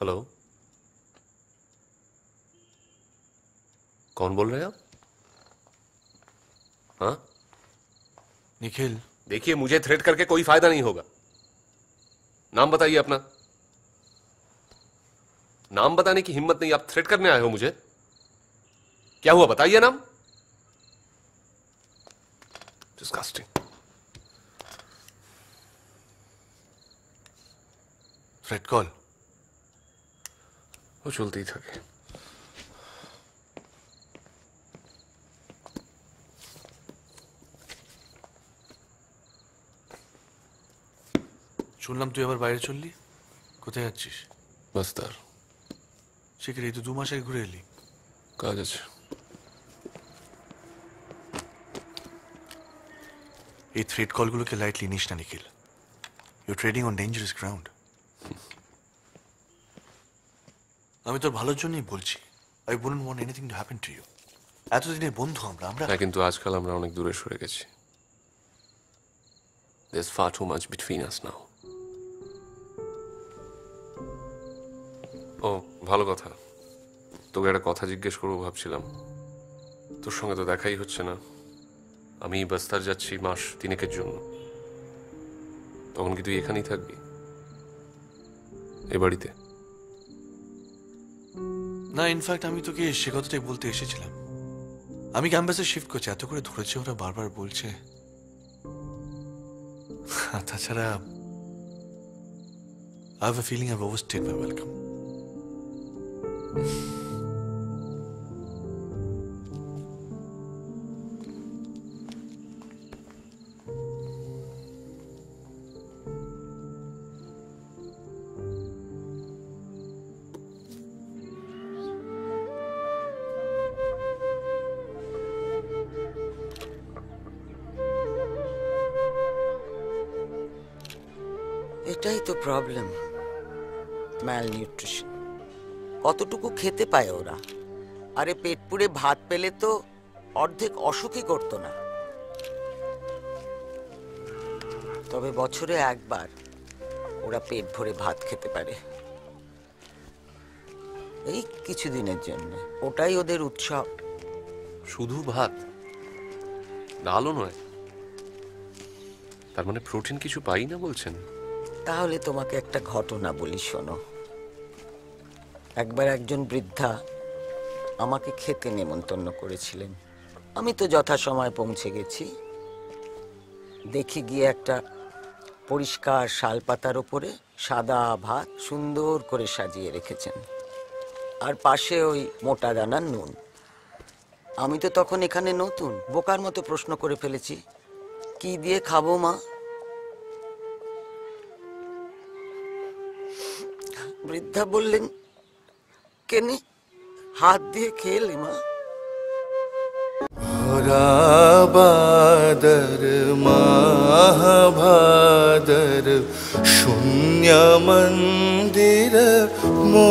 Hello, कौन बोल रहे हैं आप? हाँ निखिल, देखिए, मुझे थ्रेट करके कोई फायदा नहीं होगा। नाम बताइए अपना। नाम बताने की हिम्मत नहीं, आप थ्रेट करने आए हो मुझे? क्या हुआ बताइए नाम। डिस्गस्टिंग। थ्रेट कॉल वो चलती থাকে। শুনলাম তুই আবার বাইরে চললি, কোথায় যাচ্ছিস? বস্তার সে কি রে, তুই 2 মাস আগে ঘুরে এলি? কাজ আছে। এই থ্রেট কলগুলোকে লাইটলি নিস না নিখিল। You trading on dangerous ground. আমি তোর ভালোর জন্যই বলছি। I wouldn't want anything to happen to you. এতদিনের বন্ধু আমরা। হ্যাঁ, কিন্তু আজকাল আমরা অনেক দূরে সরে গেছি। There's far too much between us now. ও ভালো কথা, তোকে একটা কথা জিজ্ঞেস করবো ভাবছিলাম। তোর সঙ্গে তো দেখাই হচ্ছে না। আমি বস্তার যাচ্ছি মাস 3 জন্য। তখন কি তুই এখানেই থাকবি, এ বাড়িতে? না, ইনফ্যাক্ট আমি তোকে সে কথাটাই বলতে এসেছিলাম। আমি ক্যাম্পাসে শিফট করছি, এত করে ধরেছে ওরা, বারবার বলছে। তাছাড়া I have a feeling I've overstayed my welcome. এটাই তো প্রবলেম, ম্যাল নিউট্রিশন। কতটুকু খেতে পায় ওরা? আরে পেট পুড়ে ভাত পেলে তো অর্ধেক অসুখই করতো না। তবে বছরে একবার ওরা পেট ভরে ভাত খেতে পারে, এই কিছুদিনের জন্য। ওটাই ওদের উৎসব। শুধু ভাত, ডালও নয়? তার মানে প্রোটিন কিছু পাই না বলছেন? তাহলে তোমাকে একটা ঘটনা বলি, শোনো। একবার একজন বৃদ্ধা আমাকে খেতে নেমন্তন্ন করেছিলেন। আমি তো যথাসময়ে পৌঁছে গেছি। দেখি গিয়ে একটা পরিষ্কার শালপাতার উপরে সাদা ভাত সুন্দর করে সাজিয়ে রেখেছেন, আর পাশে ওই মোটা দানার নুন। আমি তো তখন এখানে নতুন, বোকার মতো প্রশ্ন করে ফেলেছি, কি দিয়ে খাবো মা? বৃদ্ধা বললেন, কেনে হাত দিয়ে খেলে মা। বাদর মহাভাদর শূন্য মন্দির মো